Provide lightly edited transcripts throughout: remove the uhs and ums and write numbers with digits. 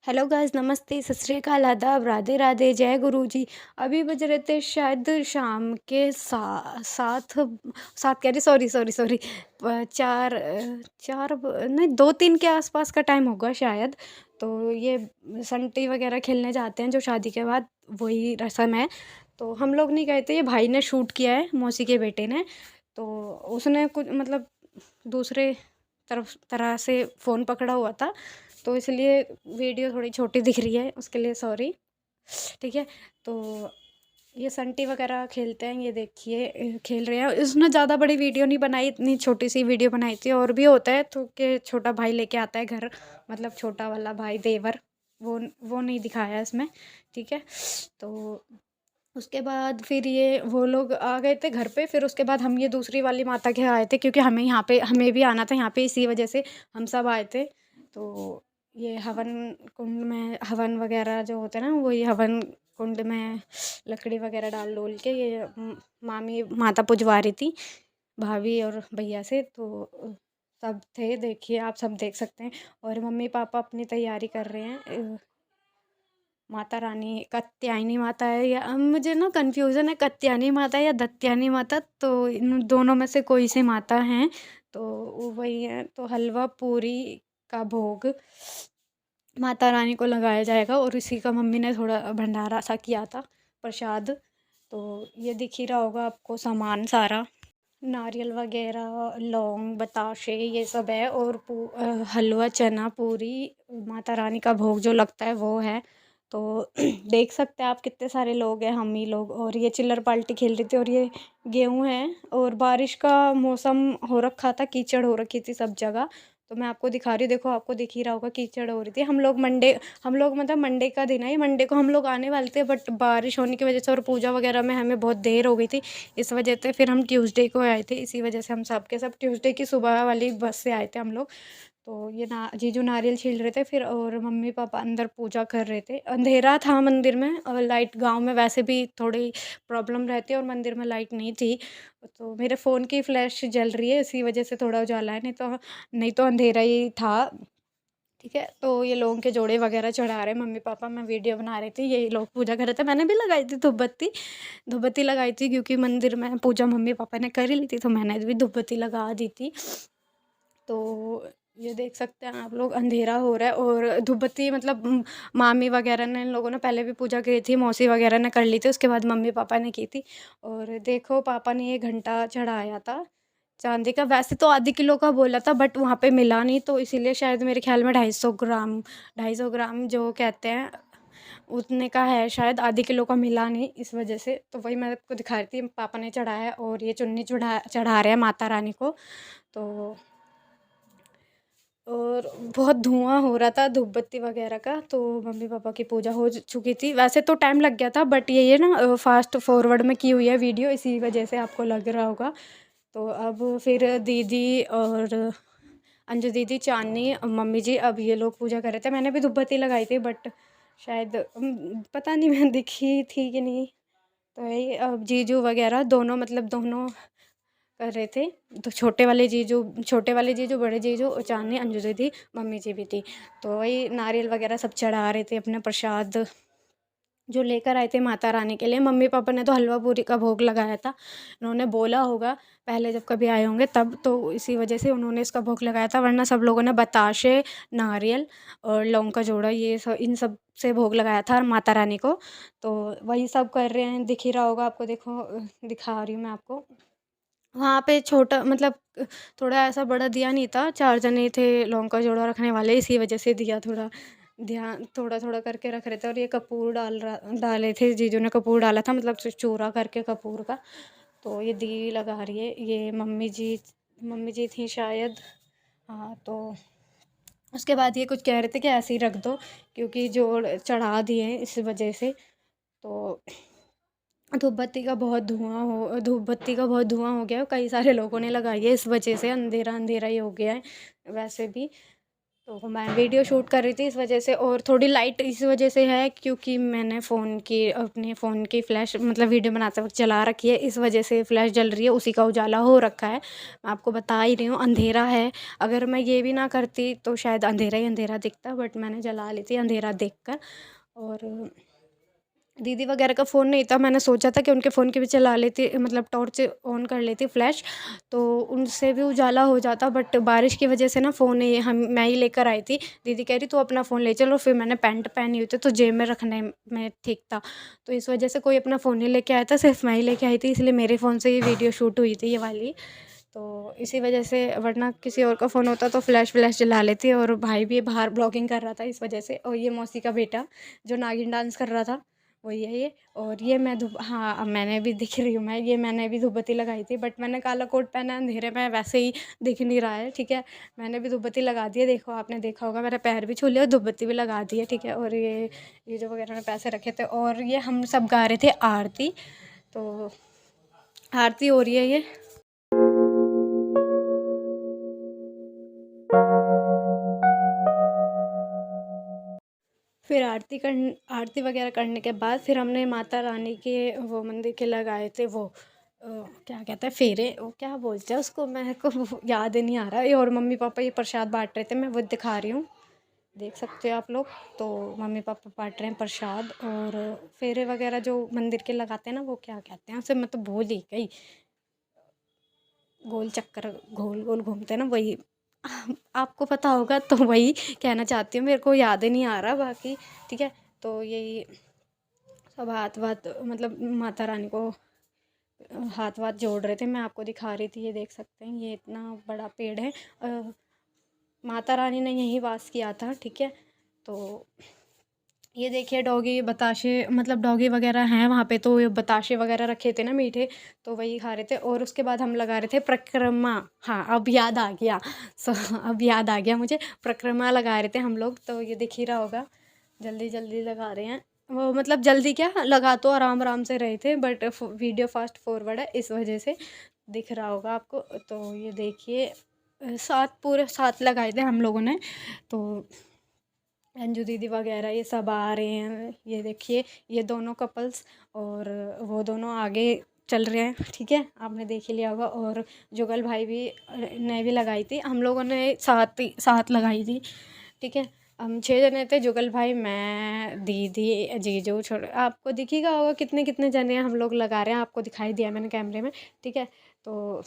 Hello guys, नमस्ते, सत श्री अकाल, आदाब, राधे राधे, जय गुरु जी। अभी बज रहे थे शायद शाम के सात सात कह रही, सॉरी सॉरी सॉरी, चार नहीं, 2-3 के आसपास का टाइम होगा शायद। तो ये संटी वगैरह खेलने जाते हैं जो शादी के बाद, वही रस्म है। तो हम लोग नहीं गए थे, ये भाई ने शूट किया है, मौसी के बेटे ने। तो उसने कुछ मतलब दूसरे तरह से फ़ोन पकड़ा हुआ था, तो इसलिए वीडियो थोड़ी छोटी दिख रही है, उसके लिए सॉरी। ठीक है। तो ये संटी वगैरह खेलते हैं, ये देखिए खेल रहे हैं। उसने ज़्यादा बड़ी वीडियो नहीं बनाई, इतनी छोटी सी वीडियो बनाई थी। और भी होता है तो कि छोटा भाई लेके आता है घर, मतलब छोटा वाला भाई देवर, वो नहीं दिखाया इसमें। ठीक है। तो उसके बाद फिर ये वो लोग आ गए थे घर पे, फिर उसके बाद हम ये दूसरी वाली माता के यहाँ आए थे, क्योंकि हमें यहाँ पे हमें भी आना था यहाँ पे, इसी वजह से हम सब आए थे। तो ये हवन कुंड में हवन वगैरह जो होते हैं ना, वो ये हवन कुंड में लकड़ी वगैरह डाल डोल के ये मामी माता पुजवा रही थी, भाभी और भैया से। तो सब थे, देखिए आप सब देख सकते हैं। और मम्मी पापा अपनी तैयारी कर रहे हैं। माता रानी कात्यायनी माता है, या मुझे ना कन्फ्यूज़न है, कात्यायनी माता है या दत्यायनी माता, तो इन दोनों में से कोई सी माता हैं। तो वो वही है। तो हलवा पूरी का भोग माता रानी को लगाया जाएगा, और इसी का मम्मी ने थोड़ा भंडारा सा किया था, प्रसाद। तो ये दिख ही रहा होगा आपको सामान सारा, नारियल वगैरह, लौंग, बताशे, ये सब है। और हलवा, चना, पूरी, माता रानी का भोग जो लगता है वो है। तो देख सकते हैं आप कितने सारे लोग हैं, हम ही लोग। और ये चिल्लर पाल्टी खेल रही थी, और ये गेहूं है। और बारिश का मौसम हो रखा था, कीचड़ हो रखी थी सब जगह। तो मैं आपको दिखा रही हूँ, देखो आपको दिख ही रहा होगा, कीचड़ हो रही थी। हम लोग मतलब मंडे का दिन है ये, मंडे को हम लोग आने वाले थे, बट बारिश होने की वजह से और पूजा वगैरह में हमें बहुत देर हो गई थी, इस वजह से फिर हम ट्यूसडे को आए थे। इसी वजह से हम सब के सब ट्यूसडे की सुबह वाली बस से आए थे हम लोग। तो ये ना जीजू नारियल छील रहे थे फिर, और मम्मी पापा अंदर पूजा कर रहे थे। अंधेरा था मंदिर में, और लाइट गांव में वैसे भी थोड़ी प्रॉब्लम रहती है, और मंदिर में लाइट नहीं थी। तो मेरे फ़ोन की फ्लैश जल रही है, इसी वजह से थोड़ा उजाला है, नहीं तो अंधेरा ही था। ठीक है। तो ये लोगों के जोड़े वगैरह चढ़ा रहे हैं मम्मी पापा, मैं वीडियो बना रही थी, ये लोग पूजा कर रहे थे। मैंने भी लगाई थी धूप बत्ती लगाई थी, क्योंकि मंदिर में पूजा मम्मी पापा ने कर ही ली थी, तो मैंने भी धूप बत्ती लगा दी थी। तो ये देख सकते हैं आप लोग, अंधेरा हो रहा है। और धूप बत्ती मतलब मामी वगैरह ने, इन लोगों ने पहले भी पूजा की थी, मौसी वगैरह ने कर ली थी, उसके बाद मम्मी पापा ने की थी। और देखो पापा ने ये घंटा चढ़ाया था चांदी का, वैसे तो आधे किलो का बोला था, बट वहाँ पे मिला नहीं, तो इसीलिए शायद मेरे ख्याल में 250 ग्राम जो कहते हैं उतने का है शायद, आधे किलो का मिला नहीं, इस वजह से। तो वही मैं आपको दिखा रही थी, पापा ने चढ़ाया है। और ये चुन्नी चढ़ा रहे हैं माता रानी को। तो और बहुत धुआं हो रहा था धूप बत्ती वगैरह का, तो मम्मी पापा की पूजा हो चुकी थी। वैसे तो टाइम लग गया था, बट ये ना फास्ट फॉरवर्ड में की हुई है वीडियो, इसी वजह से आपको लग रहा होगा। तो अब फिर दीदी और अंजू दीदी, चांदनी, मम्मी जी, अब ये लोग पूजा कर रहे थे। मैंने भी धूप बत्ती लगाई थी, बट शायद पता नहीं मैं दिखी थी कि नहीं। तो यही अब जीजू वगैरह दोनों, मतलब दोनों कर रहे थे। तो छोटे वाले जीजू, बड़े जीजू, और चांदनी, अंजू दीदी, मम्मी जी भी थी। तो वही नारियल वगैरह सब चढ़ा रहे थे, अपना प्रसाद जो लेकर आए थे माता रानी के लिए। मम्मी पापा ने तो हलवा पूरी का भोग लगाया था, उन्होंने बोला होगा पहले जब कभी आए होंगे तब, तो इसी वजह से उन्होंने इसका भोग लगाया था। वरना सब लोगों ने बताशे, नारियल और लौंग का जोड़ा, ये सब इन सब से भोग लगाया था माता रानी को। तो वही सब कर रहे हैं, दिख ही रहा होगा आपको, देखो दिखा रही हूँ मैं आपको। वहाँ पे छोटा मतलब थोड़ा ऐसा बड़ा दिया नहीं था, 4 जने थे लौंग का जोड़ा रखने वाले, इसी वजह से दिया थोड़ा ध्यान थोड़ा-थोड़ा करके रख रहे थे। और ये कपूर डाले थे, जीजू ने कपूर डाला था, मतलब चूरा करके कपूर का। तो ये दी लगा रही है, ये मम्मी जी थी शायद। हाँ, तो उसके बाद ये कुछ कह रहे थे कि ऐसे ही रख दो, क्योंकि जोड़ चढ़ा दिए हैं इस वजह से। तो धूप बत्ती का बहुत धुआँ हो गया है, कई सारे लोगों ने लगाई है, इस वजह से अंधेरा अंधेरा ही हो गया है वैसे भी। तो मैं वीडियो शूट कर रही थी इस वजह से, और थोड़ी लाइट इस वजह से है क्योंकि मैंने अपने फ़ोन की फ्लैश मतलब वीडियो बनाते वक्त जला रखी है, इस वजह से फ्लैश जल रही है, उसी का उजाला हो रखा है। मैं आपको बता ही रही हूँ, अंधेरा है। अगर मैं ये भी ना करती तो शायद अंधेरा ही अंधेरा दिखता, बट मैंने जला ली थी अंधेरा देख कर। और दीदी वगैरह का फ़ोन नहीं था, मैंने सोचा था कि उनके फ़ोन की भी चला लेती, मतलब टॉर्च ऑन कर लेती फ्लैश, तो उनसे भी उजाला हो जाता। बट बारिश की वजह से ना फ़ोन ये हम मैं ही लेकर आई थी। दीदी कह रही तू अपना फ़ोन ले चलो, फिर मैंने पैंट पहनी हुई थी तो जेब में रखने में ठीक था, तो इस वजह से कोई अपना फ़ोन नहीं लेके आया था, सिर्फ मैं ही लेके आई थी, इसलिए मेरे फ़ोन से ये वीडियो शूट हुई थी ये वाली। तो इसी वजह से, वरना किसी और का फ़ोन होता तो फ्लैश व्लैश जला लेती। और भाई भी बाहर ब्लॉगिंग कर रहा था इस वजह से, और ये मौसी का बेटा जो नागिन डांस कर रहा था वही है ये। और ये मैं धूप, हाँ अब मैंने भी दिख रही हूँ मैं, ये मैंने भी धूपबत्ती लगाई थी, बट मैंने काला कोट पहना है, अंधेरे में वैसे ही दिख नहीं रहा है, ठीक है। मैंने भी धूपबत्ती लगा दी है, देखो आपने देखा होगा, मेरा पैर भी छू लिया, धूपबत्ती भी लगा दी है, ठीक है। और ये जो वगैरह मैंने पैसे रखे थे, और ये हम सब गा रहे थे आरती, तो आरती हो रही है ये। फिर आरती वगैरह करने के बाद फिर हमने माता रानी के वो मंदिर के लगाए थे वो क्या कहते हैं फेरे, वो क्या बोलते हैं उसको, मेरे को वो याद ही नहीं आ रहा है। और मम्मी पापा ये प्रसाद बांट रहे थे, मैं वो दिखा रही हूँ, देख सकते हो आप लोग। तो मम्मी पापा बांट रहे हैं प्रसाद, और फेरे वगैरह जो मंदिर के लगाते हैं ना, वो क्या कहते हैं उसे, मैं तो भूल ही गई। गोल चक्कर गोल गोल घूमते हैं ना, वही। आपको पता होगा तो वही कहना चाहती हूँ, मेरे को याद ही नहीं आ रहा बाकी, ठीक है। तो यही सब हाथ वाथ मतलब माता रानी को हाथ वाथ जोड़ रहे थे, मैं आपको दिखा रही थी, ये देख सकते हैं, ये इतना बड़ा पेड़ है। माता रानी ने यहीं वास किया था, ठीक है। तो ये देखिए डॉगी बताशे, मतलब डॉगी वगैरह हैं वहाँ पे, तो ये बताशे वगैरह रखे थे ना मीठे, तो वही खा रहे थे। और उसके बाद हम लगा रहे थे परिक्रमा, हाँ अब याद आ गया। अब याद आ गया मुझे, परिक्रमा लगा रहे थे हम लोग, तो ये दिख ही रहा होगा, जल्दी जल्दी लगा रहे हैं वो, मतलब जल्दी क्या, लगा तो आराम आराम से रहे थे, बट वीडियो फास्ट फॉरवर्ड है इस वजह से दिख रहा होगा आपको। तो ये देखिए पूरे 7 लगाए थे हम लोगों ने। तो अंजू दीदी वगैरह ये सब आ रहे हैं, ये देखिए ये दोनों कपल्स, और वो दोनों आगे चल रहे हैं, ठीक है, आपने देख ही लिया होगा। और जुगल भाई भी ने भी लगाई थी, हम लोगों ने साथ लगाई थी, ठीक है। हम 6 जने थे, जुगल भाई, मैं, दीदी, जीजू, छोटे, आपको दिखेगा होगा कितने कितने जने हैं हम लोग लगा रहे हैं, आपको दिखाई दिया मैंने कैमरे में, ठीक है। तो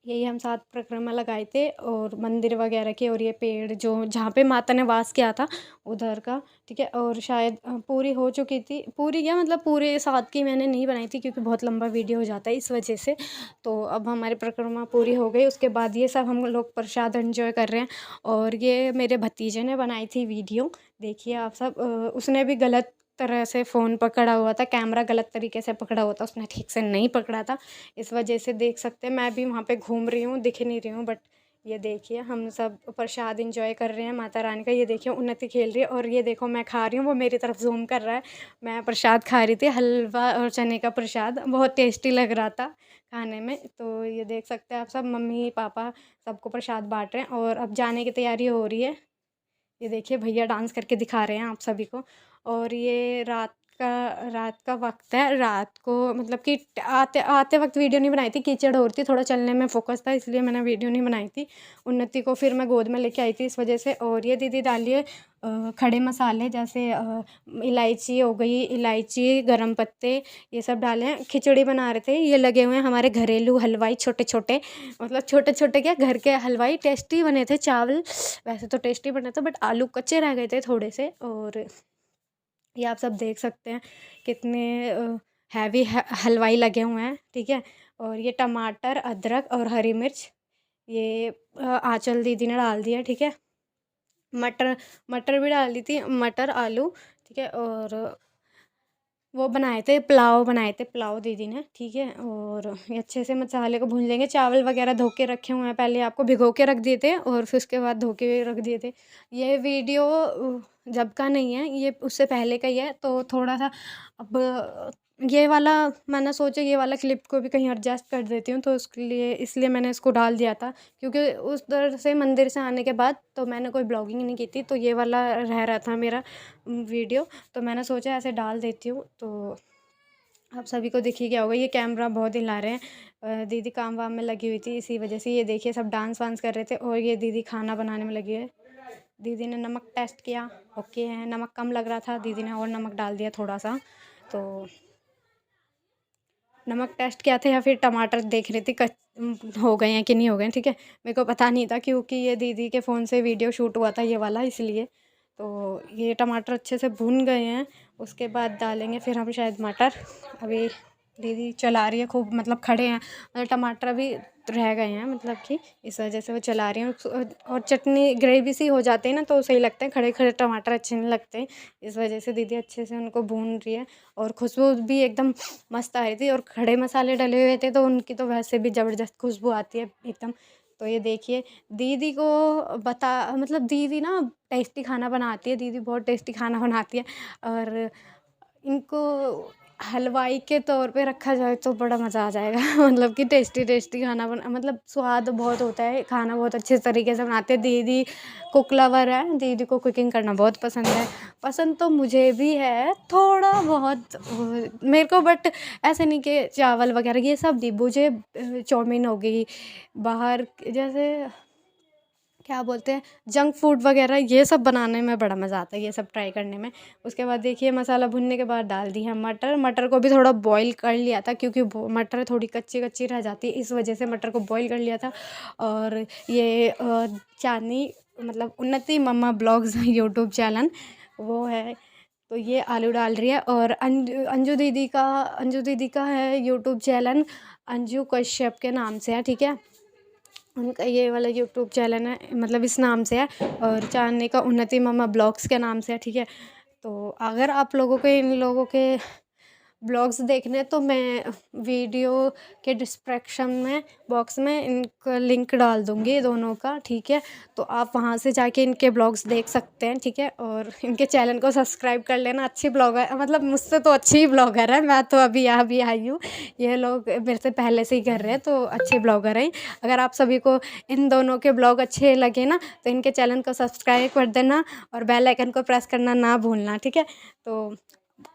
यही हम 7 परिक्रमा लगाए थे, और मंदिर वगैरह के, और ये पेड़ जो जहाँ पे माता ने वास किया था उधर का, ठीक है। और शायद पूरी हो चुकी थी, पूरी क्या मतलब पूरे 7 की मैंने नहीं बनाई थी क्योंकि बहुत लंबा वीडियो हो जाता है इस वजह से। तो अब हमारी परिक्रमा पूरी हो गई, उसके बाद ये सब हम लोग प्रसाद एंजॉय कर रहे हैं। और ये मेरे भतीजे ने बनाई थी वीडियो, देखिए आप सब। उसने भी गलत तरह से फ़ोन पकड़ा हुआ था, कैमरा गलत तरीके से पकड़ा हुआ था, उसने ठीक से नहीं पकड़ा था, इस वजह से देख सकते हैं मैं भी वहाँ पे घूम रही हूँ, दिख नहीं रही हूँ, बट ये देखिए हम सब प्रसाद एंजॉय कर रहे हैं माता रानी का। ये देखिए उन्नति खेल रही है, और ये देखो मैं खा रही हूँ, वो मेरी तरफ ज़ूम कर रहा है। मैं प्रसाद खा रही थी, हलवा और चने का प्रसाद, बहुत टेस्टी लग रहा था खाने में। तो ये देख सकते हैं आप सब, मम्मी पापा सबको प्रसाद बांट रहे हैं, और अब जाने की तैयारी हो रही है। ये देखिए भैया डांस करके दिखा रहे हैं आप सभी को। और ये रात का वक्त है, रात को मतलब कि आते आते वक्त वीडियो नहीं बनाई थी, कीचड़ हो रही थी, थोड़ा चलने में फोकस था, इसलिए मैंने वीडियो नहीं बनाई थी। उन्नति को फिर मैं गोद में लेके आई थी इस वजह से। और ये दीदी डालिए खड़े मसाले, जैसे इलायची हो गई, इलायची, गरम पत्ते, ये सब डाले हैं। खिचड़ी बना रहे थे, ये लगे हुए हैं हमारे घरेलू हलवाई, छोटे छोटे, मतलब छोटे छोटे क्या, घर के हलवाई, टेस्टी बने थे चावल, वैसे तो टेस्टी बना था, बट आलू कच्चे रह गए थे थोड़े से। और ये आप सब देख सकते हैं कितने हैवी हलवाई लगे हुए हैं, ठीक है। और ये टमाटर, अदरक और हरी मिर्च, ये आंचल दीदी ने डाल दिया, ठीक है। मटर मटर भी डाल दी थी, मटर आलू, ठीक है। और वो बनाए थे पुलाव दीदी ने, ठीक है। और ये अच्छे से मसाले को भून लेंगे, चावल वगैरह धो के रखे हुए हैं, पहले आपको भिगो के रख दिए थे, और फिर उसके बाद धो के रख दिए थे। ये वीडियो जब का नहीं है, ये उससे पहले का ही है, तो थोड़ा सा अब ये वाला मैंने सोचा ये वाला क्लिप को भी कहीं एडजस्ट कर देती हूँ, तो उसके लिए इसलिए मैंने इसको डाल दिया था, क्योंकि उस दर से मंदिर से आने के बाद तो मैंने कोई ब्लॉगिंग नहीं की थी, तो ये वाला रह रहा था मेरा वीडियो, तो मैंने सोचा ऐसे डाल देती हूँ। तो आप सभी को दिख ही गया होगा, ये कैमरा बहुत हिला रहे हैं। दीदी काम वाम में लगी हुई थी, इसी वजह से ये देखिए सब डांस वांस कर रहे थे, और ये दीदी खाना बनाने में लगी है। दीदी ने नमक टेस्ट किया, ओके है, नमक कम लग रहा था, दीदी ने और नमक डाल दिया थोड़ा सा। तो नमक टेस्ट किया था या फिर टमाटर देख रही थी हो गए हैं कि नहीं हो गए, ठीक है। मेरे को पता नहीं था, क्योंकि ये दीदी के फ़ोन से वीडियो शूट हुआ था ये वाला, इसलिए। तो ये टमाटर अच्छे से भून गए हैं, उसके बाद डालेंगे फिर हम शायद मटर। अभी दीदी चला रही है खूब, मतलब खड़े हैं, मतलब टमाटर अभी रह गए हैं, मतलब कि इस वजह से वो चला रही हैं। और चटनी ग्रेवी सी हो जाती है ना, तो सही लगते हैं, खड़े खड़े टमाटर अच्छे नहीं लगते, इस वजह से दीदी अच्छे से उनको भून रही है। और खुशबू भी एकदम मस्त आ रही थी, और खड़े मसाले डले हुए थे तो उनकी तो वैसे भी ज़बरदस्त खुशबू आती है एकदम। तो ये देखिए दीदी को मतलब दीदी ना टेस्टी खाना बनाती है, दीदी बहुत टेस्टी खाना बनाती है। और इनको हलवाई के तौर पे रखा जाए तो बड़ा मज़ा आ जाएगा मतलब कि टेस्टी टेस्टी खाना बना, मतलब स्वाद बहुत होता है, खाना बहुत अच्छे तरीके से बनाते हैं। दीदी कुक लवर है, दीदी को कुकिंग करना बहुत पसंद है। पसंद तो मुझे भी है थोड़ा बहुत मेरे को, बट ऐसे नहीं कि चावल वगैरह ये सब नहीं, मुझे चाउमीन हो गई, बाहर जैसे क्या बोलते हैं जंक फूड वगैरह, ये सब बनाने में बड़ा मज़ा आता है, ये सब ट्राई करने में। उसके बाद देखिए मसाला भुनने के बाद डाल दी है मटर। मटर को भी थोड़ा बॉईल कर लिया था, क्योंकि मटर थोड़ी कच्ची कच्ची रह जाती है, इस वजह से मटर को बॉईल कर लिया था। और ये चांदनी मतलब उन्नति मम्मा ब्लॉग्स यूट्यूब चैनल वो है, तो ये आलू डाल रही है। और अंजू दीदी का है यूट्यूब चैनल, अंजू कश्यप के नाम से है, ठीक है। उनका ये वाला यूट्यूब चैनल है, मतलब इस नाम से है। और चांदनी का उन्नति मम्मा ब्लॉग्स के नाम से है, ठीक है। तो अगर आप लोगों के इन लोगों के ब्लॉग्स देखने हैं तो मैं वीडियो के डिस्क्रिप्शन में बॉक्स में इनका लिंक डाल दूँगी दोनों का, ठीक है। तो आप वहाँ से जाके इनके ब्लॉग्स देख सकते हैं, ठीक है। और इनके चैनल को सब्सक्राइब कर लेना, अच्छी ब्लॉगर मतलब मुझसे तो अच्छी ही ब्लॉगर है, मैं तो अभी यहाँ भी आई हूँ, ये लोग मेरे से पहले से ही कर रहे हैं, तो अच्छे ब्लॉगर हैं। अगर आप सभी को इन दोनों के ब्लॉग अच्छे लगे ना, तो इनके चैनल को सब्सक्राइब कर देना और बेल आइकन को प्रेस करना ना भूलना, ठीक है। तो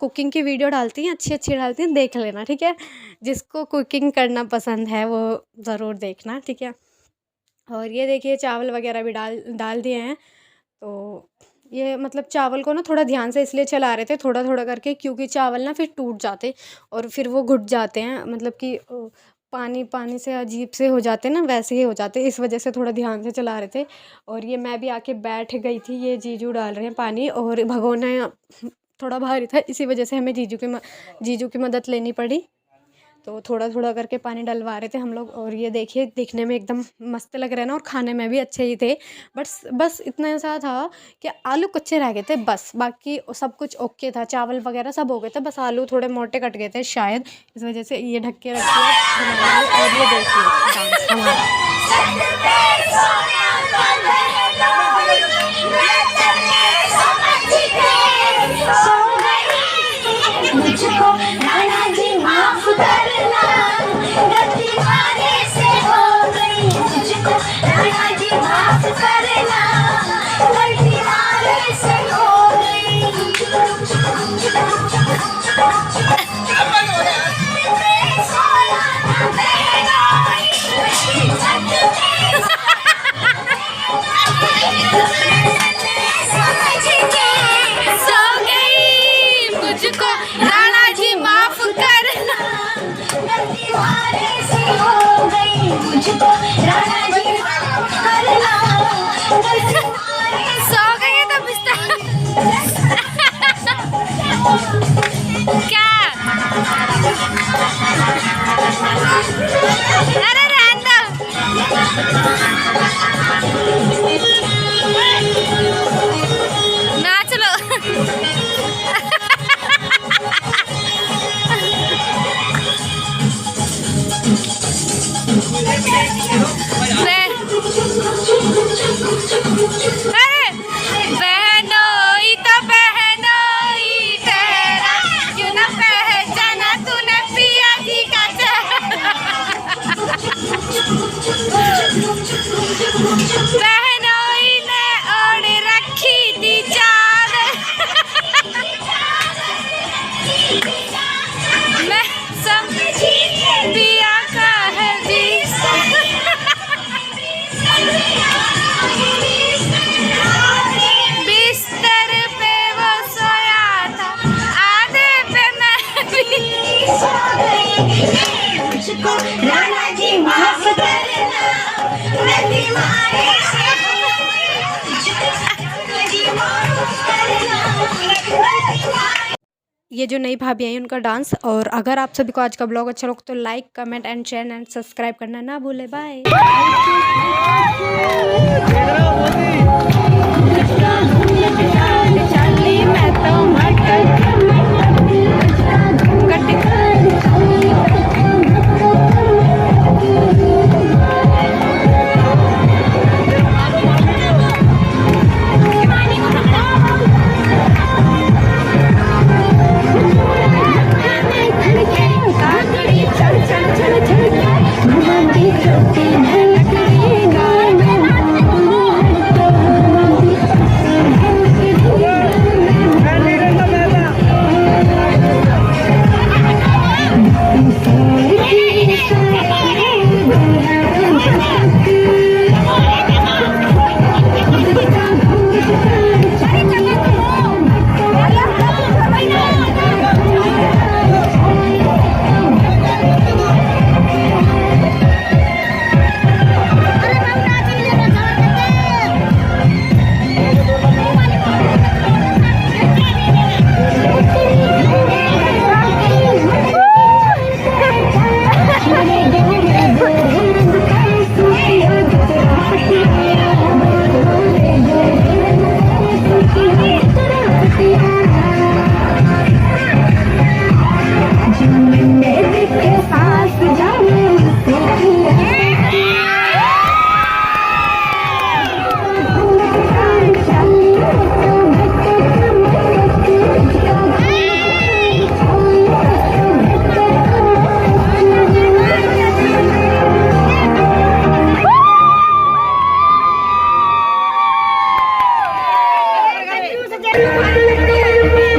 कुकिंग की वीडियो डालती हैं, अच्छी अच्छी डालती हैं, देख लेना, ठीक है। जिसको कुकिंग करना पसंद है वो ज़रूर देखना, ठीक है। और ये देखिए चावल वगैरह भी डाल डाल दिए हैं। तो ये मतलब चावल को ना थोड़ा ध्यान से इसलिए चला रहे थे थोड़ा थोड़ा करके, क्योंकि चावल ना फिर टूट जाते और फिर वो घुट जाते हैं, मतलब कि पानी पानी से अजीब से हो जाते ना, वैसे ही हो जाते, इस वजह से थोड़ा ध्यान से चला रहे थे। और ये मैं भी आके बैठ गई थी, ये जीजू डाल रहे हैं पानी, और भगोना थोड़ा भारी था, इसी वजह से हमें जीजू की मदद लेनी पड़ी। तो थोड़ा थोड़ा करके पानी डलवा रहे थे हम लोग। और ये देखिए दिखने में एकदम मस्त लग रहा है ना, और खाने में भी अच्छे ही थे। बस इतना सा था कि आलू कच्चे रह गए थे, बस बाकी सब कुछ ओके था, चावल वगैरह सब हो गए थे, बस आलू थोड़े मोटे कट गए थे शायद, इस वजह से ये ढक के रखिए। और ये देखिए डांस हमारा। मुझको राणा जी माफ करना, गलती मारे से हो गई। मुझको राणा जी माफ करना, गलती मारे से हो गई। सो गई मुझको राणा जी माफ करना, गलती मारे से हो गई। मुझको राणा जी माफ करना, गलती मारे सो गई तो बिस्तर क्या अरे रहने नाच लो अरे बहनोई तो बहनोई तेरा क्यों ना पहचाना बहनोई ने ओढ़ रखी थी चादर मैं समझी पिया का है बिस्तर पे वो सोया था आधे पे मैं भी सो गई मुझको राणा जी माफ करना मैं बीमारी से ये जो नई भाभी आई उनका डांस। और अगर आप सभी को आज का ब्लॉग अच्छा लगा तो like comment and share and subscribe करना ना भूले। बाय।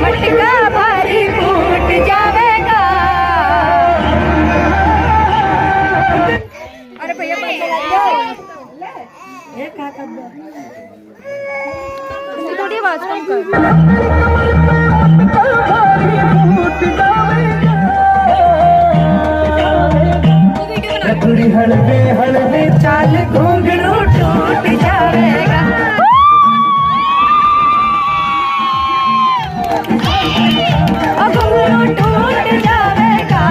मटका भारी फूट जावेगा। अरे भैया थोड़ी आवाज कम कर। हलवे हलवे चाल घूंघरू टूट जाएगा। घुंघरू टूट जाएगा।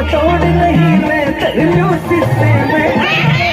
तोड़ नहीं मैं कर लूं शीशे में।